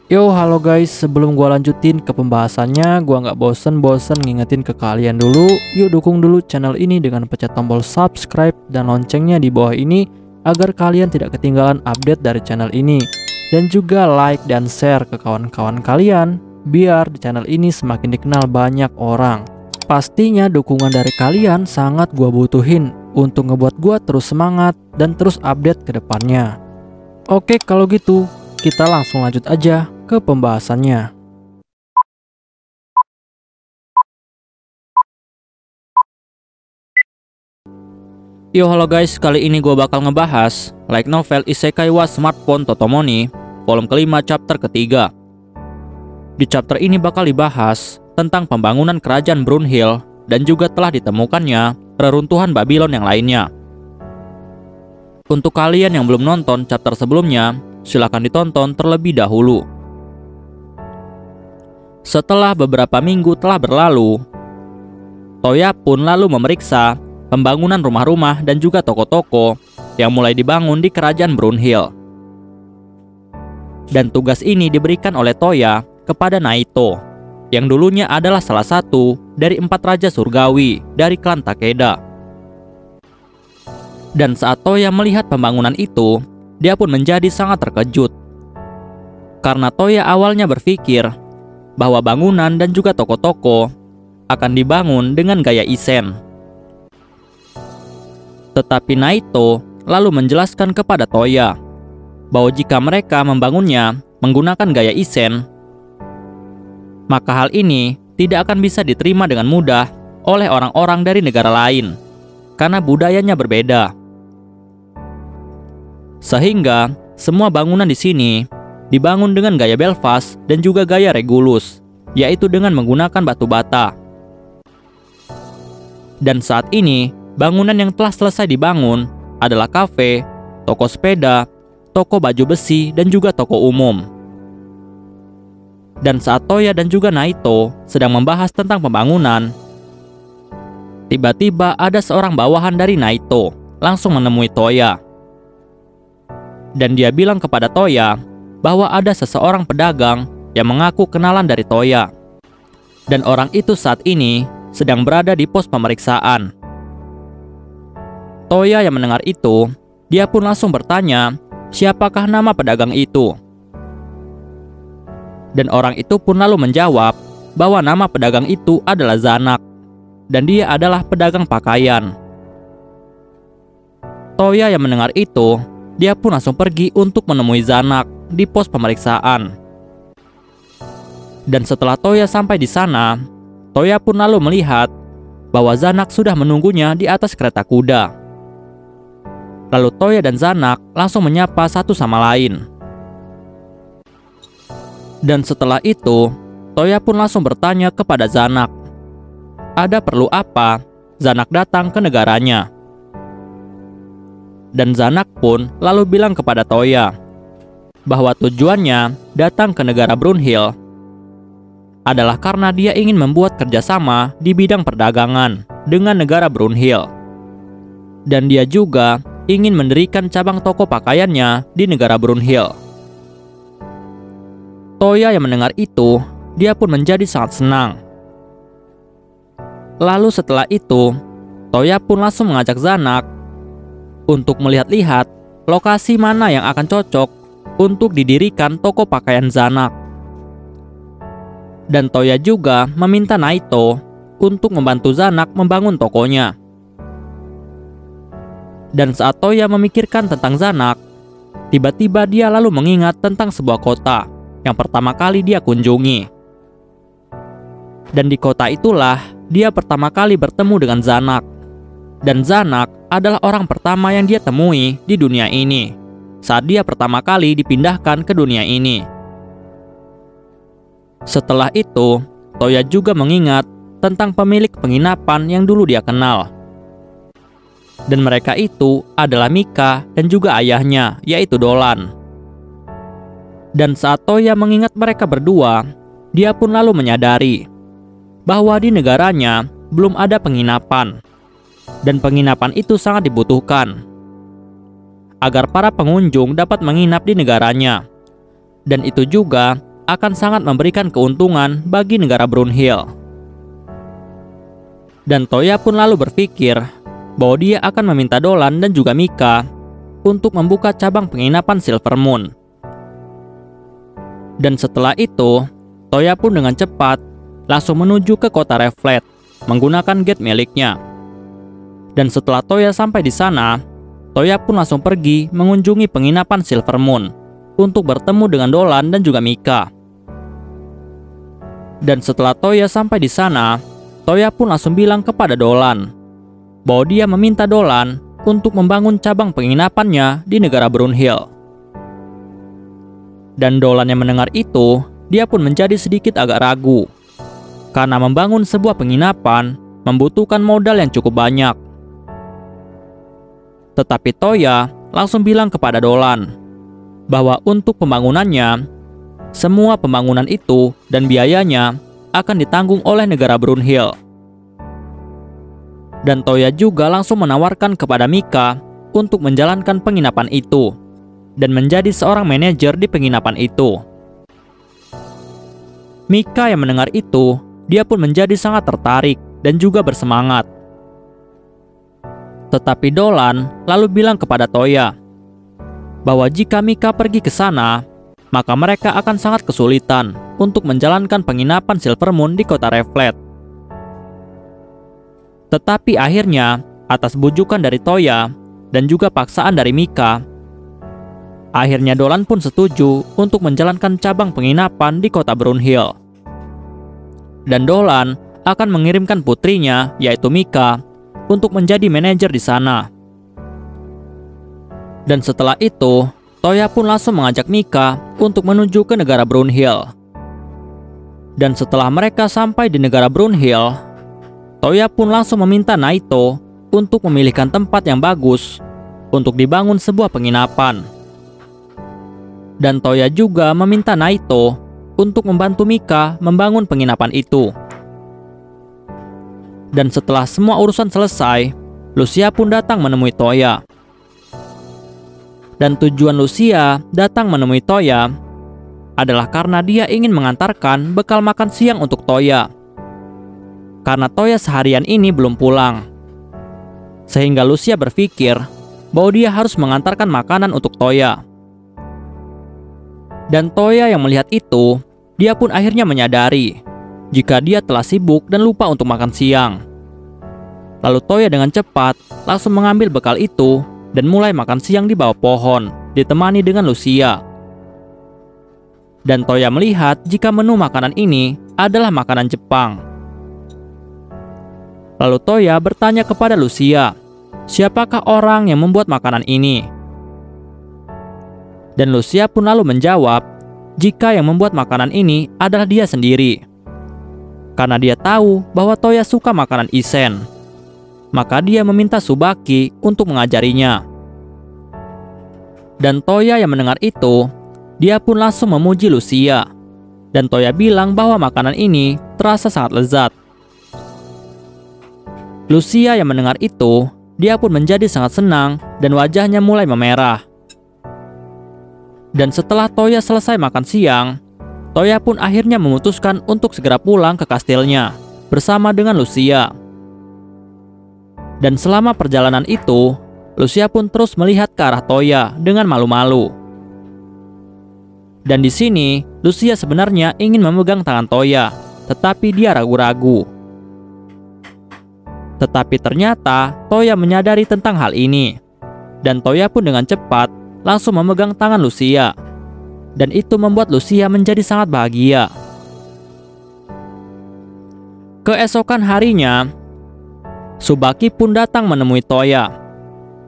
Yo, halo guys, sebelum gua lanjutin ke pembahasannya, gua nggak bosen-bosen ngingetin ke kalian dulu. Yuk dukung dulu channel ini dengan pencet tombol subscribe dan loncengnya di bawah ini agar kalian tidak ketinggalan update dari channel ini. Dan juga like dan share ke kawan-kawan kalian biar di channel ini semakin dikenal banyak orang. Pastinya dukungan dari kalian sangat gua butuhin untuk ngebuat gua terus semangat dan terus update ke depannya. Oke, kalau gitu kita langsung lanjut aja ke pembahasannya. Yo, halo guys, kali ini gue bakal ngebahas light novel Isekai wa Smartphone Totomoni volume kelima chapter ketiga. Di chapter ini bakal dibahas tentang pembangunan kerajaan Brunhild dan juga telah ditemukannya reruntuhan Babylon yang lainnya. Untuk kalian yang belum nonton chapter sebelumnya, silahkan ditonton terlebih dahulu. Setelah beberapa minggu telah berlalu, Toya pun lalu memeriksa pembangunan rumah-rumah dan juga toko-toko yang mulai dibangun di kerajaan Brunhild. Dan tugas ini diberikan oleh Toya kepada Naito, yang dulunya adalah salah satu dari 4 raja surgawi dari klan Takeda. Dan saat Toya melihat pembangunan itu, dia pun menjadi sangat terkejut. Karena Toya awalnya berpikir bahwa bangunan dan juga toko-toko akan dibangun dengan gaya Isen. Tetapi Naito lalu menjelaskan kepada Toya bahwa jika mereka membangunnya menggunakan gaya Isen, maka hal ini tidak akan bisa diterima dengan mudah oleh orang-orang dari negara lain karena budayanya berbeda. Sehingga semua bangunan di sini dibangun dengan gaya Belfast dan juga gaya Regulus, yaitu dengan menggunakan batu bata. Dan saat ini, bangunan yang telah selesai dibangun adalah kafe, toko sepeda, toko baju besi, dan juga toko umum. Dan saat Toya dan juga Naito sedang membahas tentang pembangunan, tiba-tiba ada seorang bawahan dari Naito langsung menemui Toya. Dan dia bilang kepada Toya bahwa ada seseorang pedagang yang mengaku kenalan dari Toya. Dan orang itu saat ini sedang berada di pos pemeriksaan. Toya yang mendengar itu, dia pun langsung bertanya, siapakah nama pedagang itu? Dan orang itu pun lalu menjawab bahwa nama pedagang itu adalah Zanak, dan dia adalah pedagang pakaian. Toya yang mendengar itu, dia pun langsung pergi untuk menemui Zanak di pos pemeriksaan. Dan setelah Toya sampai di sana, Toya pun lalu melihat bahwa Zanak sudah menunggunya di atas kereta kuda. Lalu Toya dan Zanak langsung menyapa satu sama lain. Dan setelah itu, Toya pun langsung bertanya kepada Zanak, ada perlu apa Zanak datang ke negaranya? Dan Zanak pun lalu bilang kepada Toya bahwa tujuannya datang ke negara Brunhild adalah karena dia ingin membuat kerjasama di bidang perdagangan dengan negara Brunhild. Dan dia juga ingin mendirikan cabang toko pakaiannya di negara Brunhild. Toya yang mendengar itu, dia pun menjadi sangat senang. Lalu setelah itu, Toya pun langsung mengajak Zanak untuk melihat-lihat lokasi mana yang akan cocok untuk didirikan toko pakaian Zanak. Dan Toya juga meminta Naito untuk membantu Zanak membangun tokonya. Dan saat Toya memikirkan tentang Zanak, tiba-tiba dia lalu mengingat tentang sebuah kota yang pertama kali dia kunjungi. Dan di kota itulah dia pertama kali bertemu dengan Zanak. Dan Zanak adalah orang pertama yang dia temui di dunia ini saat dia pertama kali dipindahkan ke dunia ini. Setelah itu, Toya juga mengingat tentang pemilik penginapan yang dulu dia kenal. Dan mereka itu adalah Mika dan juga ayahnya, yaitu Dolan. Dan saat Toya mengingat mereka berdua, dia pun lalu menyadari bahwa di negaranya belum ada penginapan. Dan penginapan itu sangat dibutuhkan agar para pengunjung dapat menginap di negaranya. Dan itu juga akan sangat memberikan keuntungan bagi negara Brunhild. Dan Toya pun lalu berpikir bahwa dia akan meminta Dolan dan juga Mika untuk membuka cabang penginapan Silvermoon. Dan setelah itu, Toya pun dengan cepat langsung menuju ke kota Reflet menggunakan gate miliknya. Dan setelah Toya sampai di sana, Toya pun langsung pergi mengunjungi penginapan Silvermoon untuk bertemu dengan Dolan dan juga Mika. Dan setelah Toya sampai di sana, Toya pun langsung bilang kepada Dolan bahwa dia meminta Dolan untuk membangun cabang penginapannya di negara Brunhild. Dan Dolan yang mendengar itu, dia pun menjadi sedikit agak ragu, karena membangun sebuah penginapan membutuhkan modal yang cukup banyak. Tetapi Toya langsung bilang kepada Dolan bahwa untuk pembangunannya, semua pembangunan itu dan biayanya akan ditanggung oleh negara Brunhild. Dan Toya juga langsung menawarkan kepada Mika untuk menjalankan penginapan itu dan menjadi seorang manajer di penginapan itu. Mika yang mendengar itu, dia pun menjadi sangat tertarik dan juga bersemangat. Tetapi Dolan lalu bilang kepada Toya bahwa jika Mika pergi ke sana, maka mereka akan sangat kesulitan untuk menjalankan penginapan Silvermoon di kota Reflet. Tetapi akhirnya, atas bujukan dari Toya dan juga paksaan dari Mika, akhirnya Dolan pun setuju untuk menjalankan cabang penginapan di kota Brunhild. Dan Dolan akan mengirimkan putrinya, yaitu Mika, untuk menjadi manajer di sana. Dan setelah itu, Toya pun langsung mengajak Mika untuk menuju ke negara Brunhild. Dan setelah mereka sampai di negara Brunhild, Toya pun langsung meminta Naito untuk memilihkan tempat yang bagus untuk dibangun sebuah penginapan. Dan Toya juga meminta Naito untuk membantu Mika membangun penginapan itu. Dan setelah semua urusan selesai, Lucia pun datang menemui Toya. Dan tujuan Lucia datang menemui Toya adalah karena dia ingin mengantarkan bekal makan siang untuk Toya. Karena Toya seharian ini belum pulang. Sehingga Lucia berpikir bahwa dia harus mengantarkan makanan untuk Toya. Dan Toya yang melihat itu, dia pun akhirnya menyadari jika dia telah sibuk dan lupa untuk makan siang. Lalu Toya dengan cepat langsung mengambil bekal itu dan mulai makan siang di bawah pohon, ditemani dengan Lucia. Dan Toya melihat jika menu makanan ini adalah makanan Jepang. Lalu Toya bertanya kepada Lucia, siapakah orang yang membuat makanan ini? Dan Lucia pun lalu menjawab, jika yang membuat makanan ini adalah dia sendiri. Karena dia tahu bahwa Toya suka makanan isen, maka dia meminta Tsubaki untuk mengajarinya. Dan Toya yang mendengar itu, dia pun langsung memuji Lucia. Dan Toya bilang bahwa makanan ini terasa sangat lezat. Lucia yang mendengar itu, dia pun menjadi sangat senang dan wajahnya mulai memerah. Dan setelah Toya selesai makan siang, Toya pun akhirnya memutuskan untuk segera pulang ke kastilnya bersama dengan Lucia. Dan selama perjalanan itu, Lucia pun terus melihat ke arah Toya dengan malu-malu. Dan di sini, Lucia sebenarnya ingin memegang tangan Toya, tetapi dia ragu-ragu. Tetapi ternyata Toya menyadari tentang hal ini. Dan Toya pun dengan cepat langsung memegang tangan Lucia. Dan itu membuat Lucia menjadi sangat bahagia. Keesokan harinya, Tsubaki pun datang menemui Toya.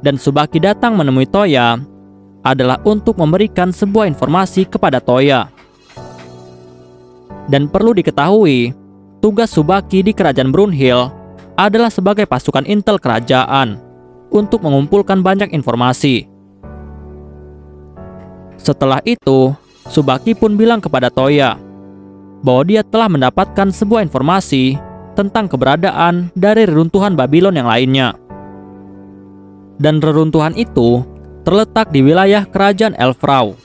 Dan Tsubaki datang menemui Toya adalah untuk memberikan sebuah informasi kepada Toya. Dan perlu diketahui, tugas Tsubaki di kerajaan Brunhild adalah sebagai pasukan intel kerajaan untuk mengumpulkan banyak informasi. Setelah itu, Tsubaki pun bilang kepada Toya bahwa dia telah mendapatkan sebuah informasi tentang keberadaan dari reruntuhan Babylon yang lainnya. Dan reruntuhan itu terletak di wilayah Kerajaan Elfrau.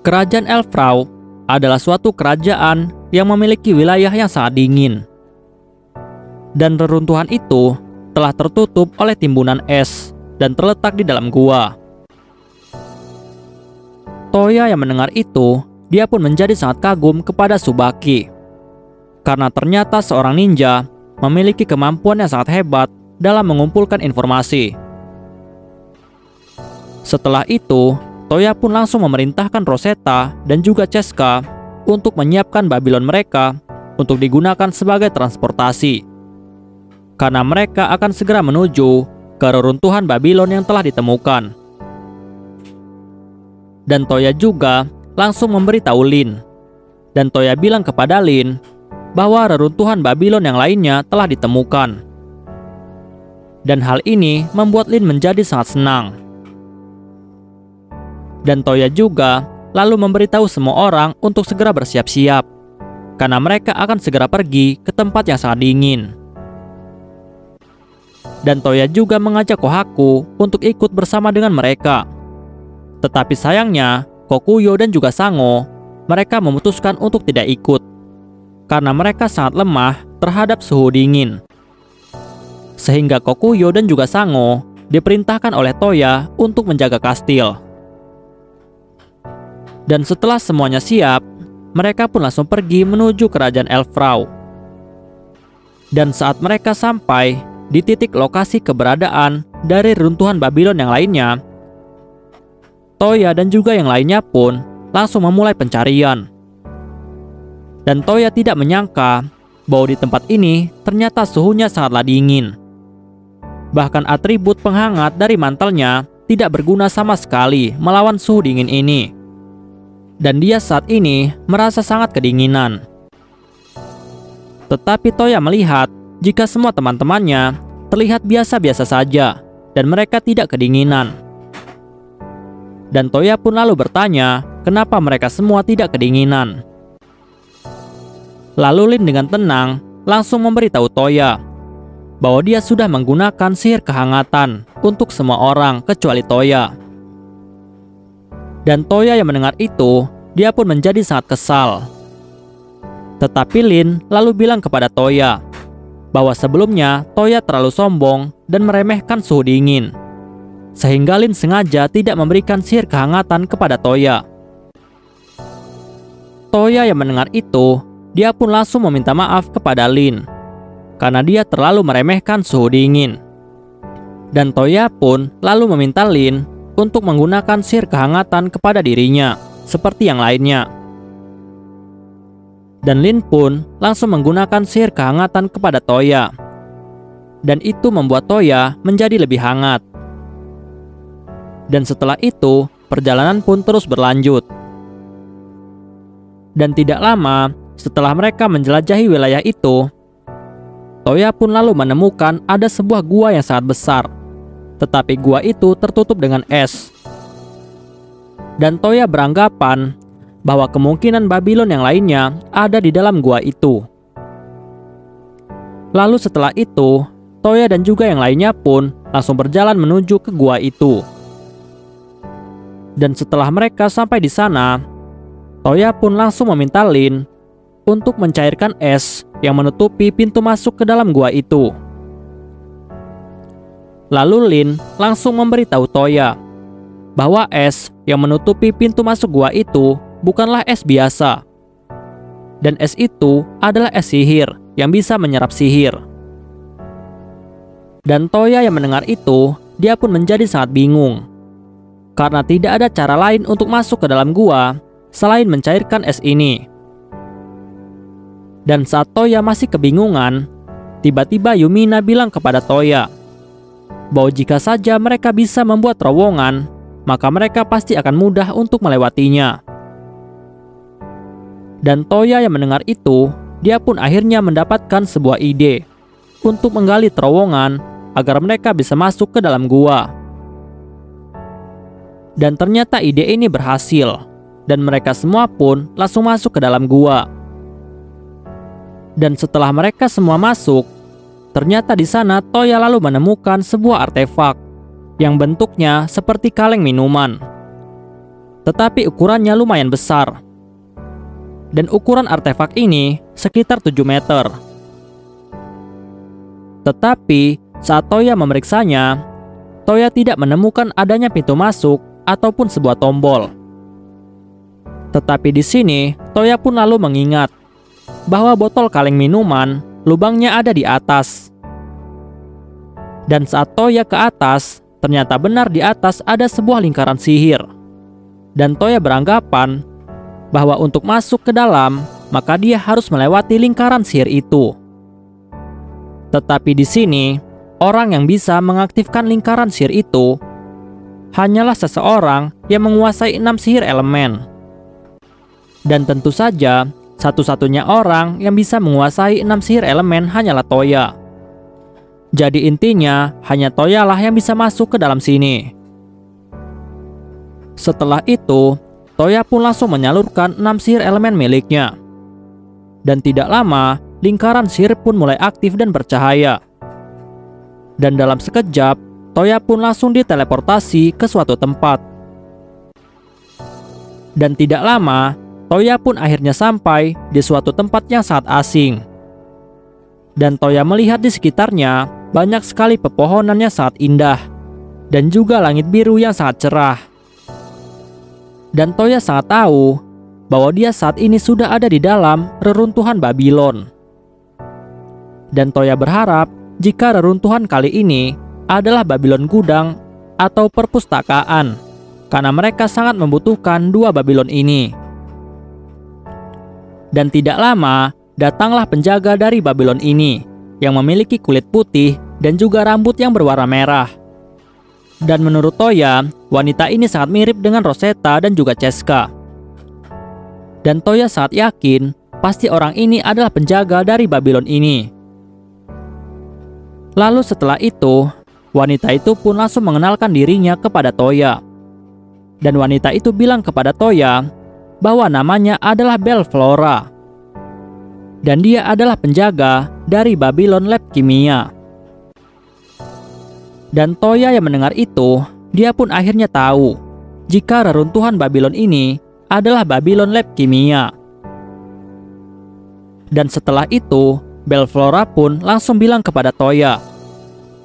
Kerajaan Elfrau adalah suatu kerajaan yang memiliki wilayah yang sangat dingin. Dan reruntuhan itu telah tertutup oleh timbunan es dan terletak di dalam gua. Toya yang mendengar itu, dia pun menjadi sangat kagum kepada Tsubaki. Karena ternyata seorang ninja memiliki kemampuan yang sangat hebat dalam mengumpulkan informasi. Setelah itu, Toya pun langsung memerintahkan Rosetta dan juga Cheska untuk menyiapkan Babylon mereka untuk digunakan sebagai transportasi. Karena mereka akan segera menuju ke reruntuhan Babylon yang telah ditemukan. Dan Toya juga langsung memberitahu Lin. Dan Toya bilang kepada Lin bahwa reruntuhan Babylon yang lainnya telah ditemukan. Dan hal ini membuat Lin menjadi sangat senang. Dan Toya juga lalu memberitahu semua orang untuk segera bersiap-siap, karena mereka akan segera pergi ke tempat yang sangat dingin. Dan Toya juga mengajak Kohaku untuk ikut bersama dengan mereka. Tetapi sayangnya, Kokuyo dan juga Sango, mereka memutuskan untuk tidak ikut, karena mereka sangat lemah terhadap suhu dingin. Sehingga Kokuyo dan juga Sango diperintahkan oleh Toya untuk menjaga kastil. Dan setelah semuanya siap, mereka pun langsung pergi menuju kerajaan Elfrau. Dan saat mereka sampai di titik lokasi keberadaan dari runtuhan Babylon yang lainnya, Toya dan juga yang lainnya pun langsung memulai pencarian. Dan Toya tidak menyangka bahwa di tempat ini ternyata suhunya sangatlah dingin. Bahkan atribut penghangat dari mantelnya tidak berguna sama sekali melawan suhu dingin ini. Dan dia saat ini merasa sangat kedinginan. Tetapi Toya melihat jika semua teman-temannya terlihat biasa-biasa saja dan mereka tidak kedinginan. Dan Toya pun lalu bertanya kenapa mereka semua tidak kedinginan. Lalu Lin dengan tenang langsung memberitahu Toya bahwa dia sudah menggunakan sihir kehangatan untuk semua orang kecuali Toya. Dan Toya yang mendengar itu, dia pun menjadi sangat kesal. Tetapi Lin lalu bilang kepada Toya bahwa sebelumnya Toya terlalu sombong dan meremehkan suhu dingin, sehingga Lin sengaja tidak memberikan sihir kehangatan kepada Toya. Toya yang mendengar itu, dia pun langsung meminta maaf kepada Lin karena dia terlalu meremehkan suhu dingin. Dan Toya pun lalu meminta Lin untuk menggunakan sihir kehangatan kepada dirinya seperti yang lainnya. Dan Lin pun langsung menggunakan sihir kehangatan kepada Toya. Dan itu membuat Toya menjadi lebih hangat. Dan setelah itu, perjalanan pun terus berlanjut. Dan tidak lama setelah mereka menjelajahi wilayah itu, Toya pun lalu menemukan ada sebuah gua yang sangat besar. Tetapi gua itu tertutup dengan es. Dan Toya beranggapan bahwa kemungkinan Babylon yang lainnya ada di dalam gua itu. Lalu setelah itu, Toya dan juga yang lainnya pun langsung berjalan menuju ke gua itu. Dan setelah mereka sampai di sana, Toya pun langsung meminta Lin untuk mencairkan es yang menutupi pintu masuk ke dalam gua itu. Lalu Lin langsung memberitahu Toya bahwa es yang menutupi pintu masuk gua itu bukanlah es biasa. Dan es itu adalah es sihir yang bisa menyerap sihir. Dan Toya yang mendengar itu, dia pun menjadi sangat bingung. Karena tidak ada cara lain untuk masuk ke dalam gua selain mencairkan es ini. Dan saat Toya masih kebingungan, tiba-tiba Yumina bilang kepada Toya bahwa jika saja mereka bisa membuat terowongan, maka mereka pasti akan mudah untuk melewatinya. Dan Toya yang mendengar itu, dia pun akhirnya mendapatkan sebuah ide untuk menggali terowongan agar mereka bisa masuk ke dalam gua. Dan ternyata ide ini berhasil, dan mereka semua pun langsung masuk ke dalam gua. Dan setelah mereka semua masuk, ternyata di sana Toya lalu menemukan sebuah artefak yang bentuknya seperti kaleng minuman, tetapi ukurannya lumayan besar. dan ukuran artefak ini sekitar 7 meter. Tetapi saat Toya memeriksanya, Toya tidak menemukan adanya pintu masuk ataupun sebuah tombol. Tetapi di sini Toya pun lalu mengingat bahwa botol kaleng minuman lubangnya ada di atas. Dan saat Toya ke atas, ternyata benar di atas ada sebuah lingkaran sihir. Dan Toya beranggapan bahwa untuk masuk ke dalam, maka dia harus melewati lingkaran sihir itu. Tetapi di sini, orang yang bisa mengaktifkan lingkaran sihir itu hanyalah seseorang yang menguasai 6 sihir elemen. Dan tentu saja, satu-satunya orang yang bisa menguasai 6 sihir elemen hanyalah Toya. Jadi intinya, hanya Toya lah yang bisa masuk ke dalam sini. Setelah itu, Toya pun langsung menyalurkan 6 sihir elemen miliknya. Dan tidak lama, lingkaran sihir pun mulai aktif dan bercahaya. Dan dalam sekejap, Toya pun langsung diteleportasi ke suatu tempat. Dan tidak lama, Toya pun akhirnya sampai di suatu tempat yang sangat asing. Dan Toya melihat di sekitarnya banyak sekali pepohonan yang sangat indah, dan juga langit biru yang sangat cerah. Dan Toya sangat tahu bahwa dia saat ini sudah ada di dalam reruntuhan Babylon. Dan Toya berharap jika reruntuhan kali ini adalah Babylon gudang atau perpustakaan, karena mereka sangat membutuhkan 2 Babylon ini. Dan tidak lama, datanglah penjaga dari Babylon ini yang memiliki kulit putih dan juga rambut yang berwarna merah. Dan menurut Toya, wanita ini sangat mirip dengan Rosetta dan juga Ceska. Dan Toya sangat yakin pasti orang ini adalah penjaga dari Babylon ini. Lalu setelah itu, wanita itu pun langsung mengenalkan dirinya kepada Toya. Dan wanita itu bilang kepada Toya bahwa namanya adalah Bellflora. Dan dia adalah penjaga dari Babylon Lab Kimia. Dan Toya yang mendengar itu, dia pun akhirnya tahu jika reruntuhan Babylon ini adalah Babylon Lab Kimia. Dan setelah itu, Bellflora pun langsung bilang kepada Toya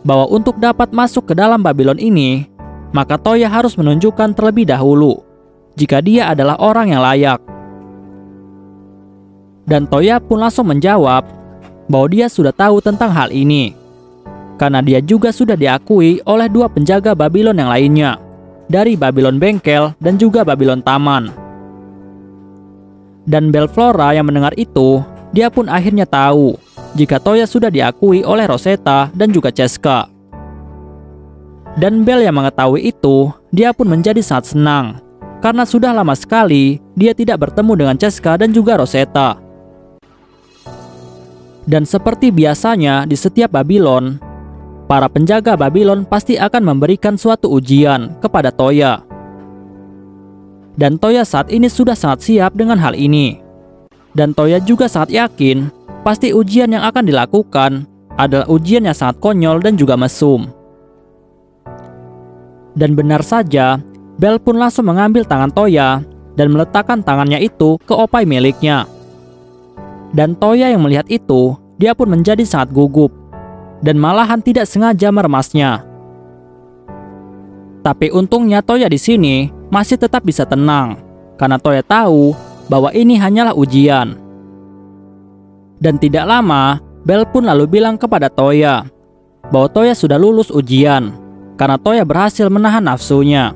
bahwa untuk dapat masuk ke dalam Babylon ini, maka Toya harus menunjukkan terlebih dahulu jika dia adalah orang yang layak. Dan Toya pun langsung menjawab bahwa dia sudah tahu tentang hal ini, karena dia juga sudah diakui oleh 2 penjaga Babylon yang lainnya, dari Babylon Bengkel dan juga Babylon Taman. Dan Bellflora yang mendengar itu, dia pun akhirnya tahu jika Toya sudah diakui oleh Rosetta dan juga Ceska. Dan Bell yang mengetahui itu, dia pun menjadi sangat senang, karena sudah lama sekali dia tidak bertemu dengan Ceska dan juga Rosetta. Dan seperti biasanya di setiap Babylon, para penjaga Babylon pasti akan memberikan suatu ujian kepada Toya. Dan Toya saat ini sudah sangat siap dengan hal ini. Dan Toya juga sangat yakin pasti ujian yang akan dilakukan adalah ujian yang sangat konyol dan juga mesum. Dan benar saja, Bell pun langsung mengambil tangan Toya dan meletakkan tangannya itu ke opai miliknya. Dan Toya yang melihat itu, dia pun menjadi sangat gugup dan malahan tidak sengaja meremasnya. Tapi untungnya Toya di sini masih tetap bisa tenang, karena Toya tahu bahwa ini hanyalah ujian. Dan tidak lama, Bell pun lalu bilang kepada Toya bahwa Toya sudah lulus ujian, karena Toya berhasil menahan nafsunya.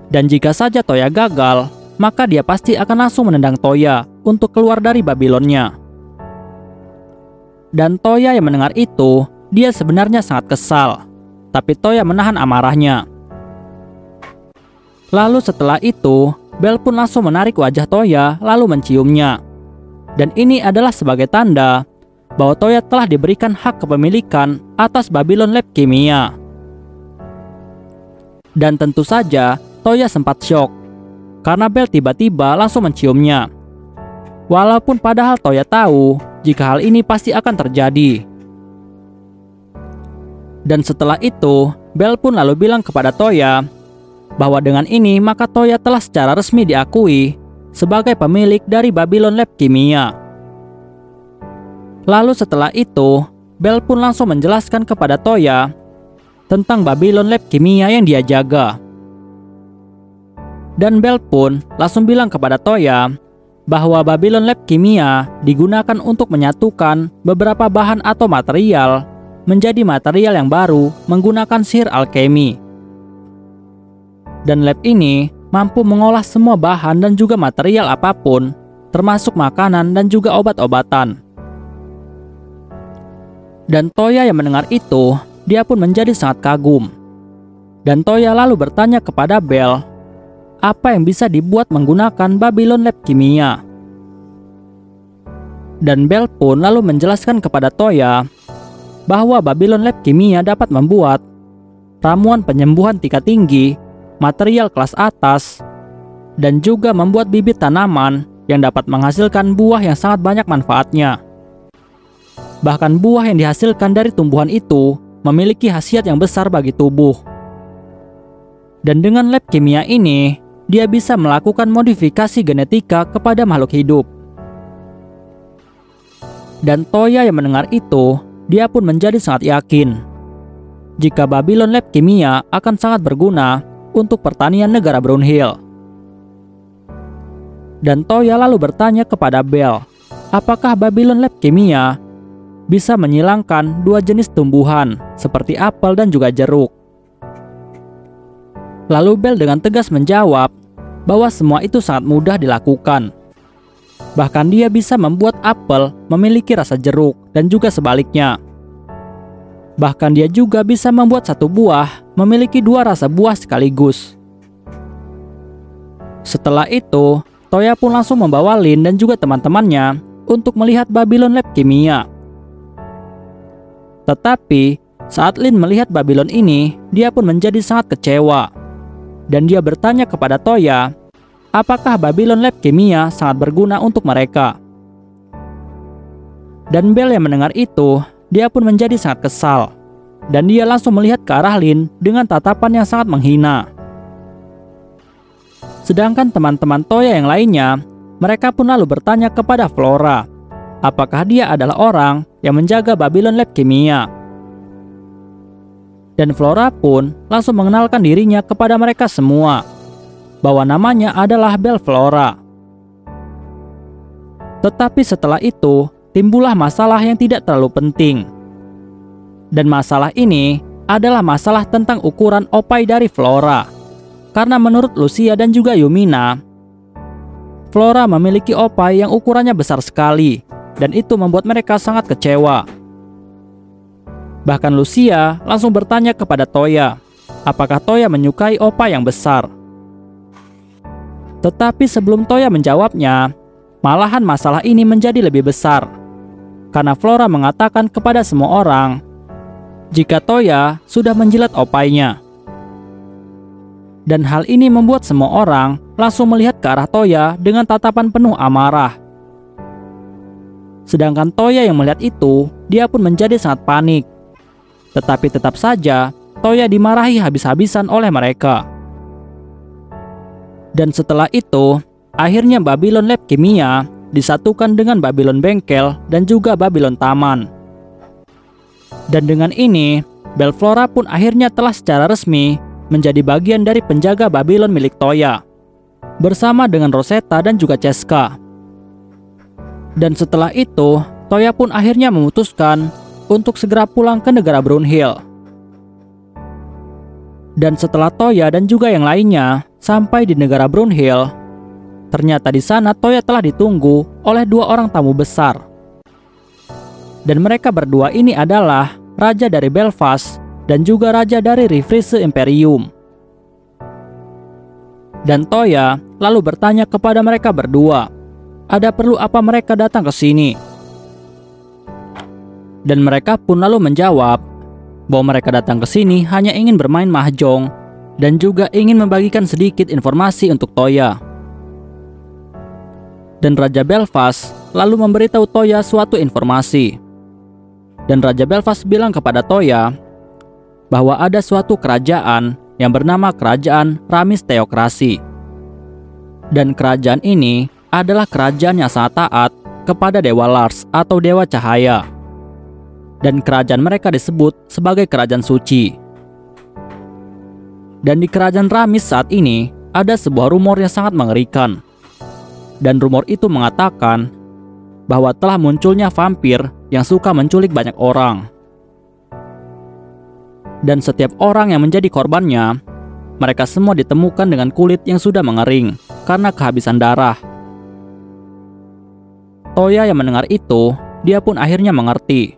Dan jika saja Toya gagal, maka dia pasti akan langsung menendang Toya untuk keluar dari Babylonnya. Dan Toya yang mendengar itu, dia sebenarnya sangat kesal, tapi Toya menahan amarahnya. Lalu setelah itu, Bell pun langsung menarik wajah Toya lalu menciumnya. Dan ini adalah sebagai tanda bahwa Toya telah diberikan hak kepemilikan atas Babylon Lab Kimia. Dan tentu saja Toya sempat syok karena Bell tiba-tiba langsung menciumnya. Walaupun padahal Toya tahu jika hal ini pasti akan terjadi. Dan setelah itu, Bell pun lalu bilang kepada Toya bahwa dengan ini maka Toya telah secara resmi diakui sebagai pemilik dari Babylon Lab Kimia. Lalu setelah itu, Bell pun langsung menjelaskan kepada Toya tentang Babylon Lab Kimia yang dia jaga. Dan Bell pun langsung bilang kepada Toya bahwa Babylon Lab Kimia digunakan untuk menyatukan beberapa bahan atau material menjadi material yang baru menggunakan sihir alkemi. Dan lab ini mampu mengolah semua bahan dan juga material apapun, termasuk makanan dan juga obat-obatan. Dan Toya yang mendengar itu, dia pun menjadi sangat kagum. Dan Toya lalu bertanya kepada Bell, apa yang bisa dibuat menggunakan Babylon Lab Kimia. Dan Bell pun lalu menjelaskan kepada Toya bahwa Babylon Lab Kimia dapat membuat ramuan penyembuhan tingkat tinggi, material kelas atas, dan juga membuat bibit tanaman yang dapat menghasilkan buah yang sangat banyak manfaatnya. Bahkan buah yang dihasilkan dari tumbuhan itu memiliki khasiat yang besar bagi tubuh. Dan dengan lab kimia ini, dia bisa melakukan modifikasi genetika kepada makhluk hidup. Dan Toya yang mendengar itu, dia pun menjadi sangat yakin jika Babylon Lab Kimia akan sangat berguna untuk pertanian negara Brownhill. Dan Toya lalu bertanya kepada Bell, apakah Babylon Lab Kimia bisa menyilangkan dua jenis tumbuhan seperti apel dan juga jeruk. Lalu Bell dengan tegas menjawab bahwa semua itu sangat mudah dilakukan. Bahkan dia bisa membuat apel memiliki rasa jeruk dan juga sebaliknya. Bahkan dia juga bisa membuat satu buah memiliki dua rasa buah sekaligus. Setelah itu, Toya pun langsung membawa Lin dan juga teman-temannya untuk melihat Babylon Lab Kimia. Tetapi, saat Lin melihat Babylon ini, dia pun menjadi sangat kecewa. Dan dia bertanya kepada Toya, apakah Babylon Lab Kimia sangat berguna untuk mereka. Dan Bell yang mendengar itu, dia pun menjadi sangat kesal. Dan dia langsung melihat ke arah Lin dengan tatapan yang sangat menghina. Sedangkan teman-teman Toya yang lainnya, mereka pun lalu bertanya kepada Flora, apakah dia adalah orang yang menjaga Babylon Lab Kimia. Dan Flora pun langsung mengenalkan dirinya kepada mereka semua, bahwa namanya adalah Bell Flora. Tetapi setelah itu, timbullah masalah yang tidak terlalu penting. Dan masalah ini adalah masalah tentang ukuran opai dari Flora. Karena menurut Lucia dan juga Yumina, Flora memiliki opai yang ukurannya besar sekali, dan itu membuat mereka sangat kecewa. Bahkan Lucia langsung bertanya kepada Toya, apakah Toya menyukai opai yang besar. Tetapi sebelum Toya menjawabnya, malahan masalah ini menjadi lebih besar. Karena Flora mengatakan kepada semua orang jika Toya sudah menjilat opainya. Dan hal ini membuat semua orang langsung melihat ke arah Toya dengan tatapan penuh amarah. Sedangkan Toya yang melihat itu, dia pun menjadi sangat panik. Tetapi tetap saja, Toya dimarahi habis-habisan oleh mereka. Dan setelah itu, akhirnya Babylon Lab Kimia disatukan dengan Babylon Bengkel dan juga Babylon Taman. Dan dengan ini, Bell Flora pun akhirnya telah secara resmi menjadi bagian dari penjaga Babylon milik Toya, bersama dengan Rosetta dan juga Ceska. Dan setelah itu, Toya pun akhirnya memutuskan untuk segera pulang ke negara Brownhill. Dan setelah Toya dan juga yang lainnya sampai di negara Brownhill, ternyata di sana Toya telah ditunggu oleh dua orang tamu besar. Dan mereka berdua ini adalah Raja dari Belfast dan juga Raja dari Refresh Imperium. Dan Toya lalu bertanya kepada mereka berdua, ada perlu apa mereka datang ke sini? Dan mereka pun lalu menjawab bahwa mereka datang ke sini hanya ingin bermain mahjong dan juga ingin membagikan sedikit informasi untuk Toya. Dan Raja Belfast lalu memberitahu Toya suatu informasi. Dan Raja Belfast bilang kepada Toya bahwa ada suatu kerajaan yang bernama Kerajaan Ramis Theocracy. Dan kerajaan ini adalah kerajaan yang sangat taat kepada Dewa Lars atau Dewa Cahaya. Dan kerajaan mereka disebut sebagai kerajaan suci. Dan di kerajaan Ramis saat ini ada sebuah rumor yang sangat mengerikan. Dan rumor itu mengatakan bahwa telah munculnya vampir yang suka menculik banyak orang. Dan setiap orang yang menjadi korbannya, mereka semua ditemukan dengan kulit yang sudah mengering karena kehabisan darah. Toya yang mendengar itu, dia pun akhirnya mengerti.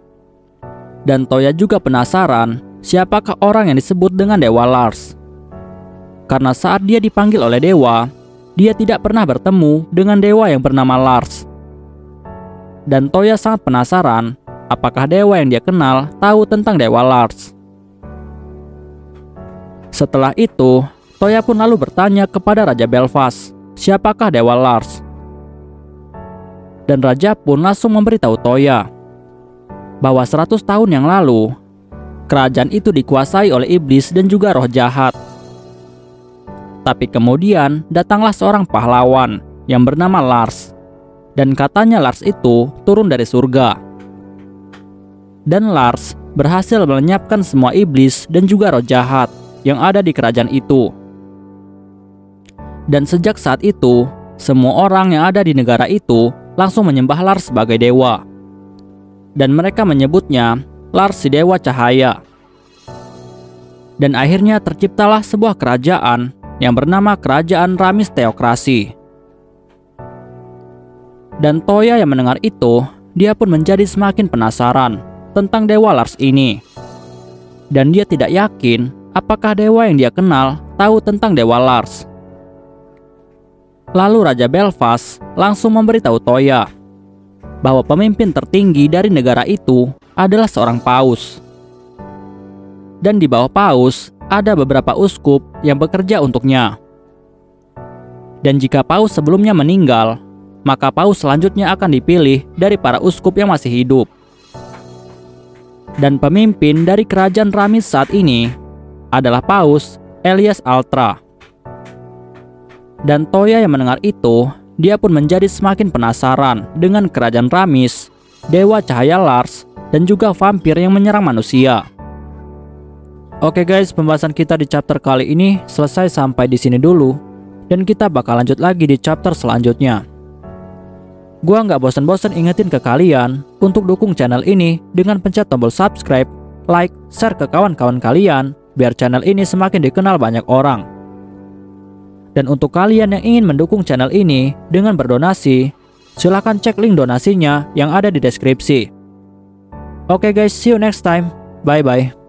Dan Toya juga penasaran siapakah orang yang disebut dengan Dewa Lars. Karena saat dia dipanggil oleh dewa, dia tidak pernah bertemu dengan dewa yang bernama Lars. Dan Toya sangat penasaran apakah dewa yang dia kenal tahu tentang Dewa Lars. Setelah itu, Toya pun lalu bertanya kepada Raja Belfast, siapakah Dewa Lars? Dan Raja pun langsung memberitahu Toya bahwa 100 tahun yang lalu, kerajaan itu dikuasai oleh iblis dan juga roh jahat. Tapi kemudian datanglah seorang pahlawan yang bernama Lars. Dan katanya Lars itu turun dari surga. Dan Lars berhasil melenyapkan semua iblis dan juga roh jahat yang ada di kerajaan itu. Dan sejak saat itu, semua orang yang ada di negara itu langsung menyembah Lars sebagai dewa. Dan mereka menyebutnya Lars si Dewa Cahaya. Dan akhirnya terciptalah sebuah kerajaan yang bernama Kerajaan Ramis Theocracy. Dan Toya yang mendengar itu, dia pun menjadi semakin penasaran tentang Dewa Lars ini. Dan dia tidak yakin apakah dewa yang dia kenal tahu tentang Dewa Lars. Lalu Raja Belfast langsung memberitahu Toya bahwa pemimpin tertinggi dari negara itu adalah seorang paus. Dan di bawah paus ada beberapa uskup yang bekerja untuknya. Dan jika paus sebelumnya meninggal, maka paus selanjutnya akan dipilih dari para uskup yang masih hidup. Dan pemimpin dari kerajaan Ramis saat ini adalah Paus Elias Altra. Dan Toya yang mendengar itu, dia pun menjadi semakin penasaran dengan kerajaan Ramis, Dewa Cahaya Lars, dan juga vampir yang menyerang manusia. Oke guys, pembahasan kita di chapter kali ini selesai sampai di sini dulu, dan kita bakal lanjut lagi di chapter selanjutnya. Gua nggak bosan-bosan ingetin ke kalian untuk dukung channel ini dengan pencet tombol subscribe, like, share ke kawan-kawan kalian, biar channel ini semakin dikenal banyak orang. Dan untuk kalian yang ingin mendukung channel ini dengan berdonasi, silahkan cek link donasinya yang ada di deskripsi. Oke guys, see you next time. Bye-bye.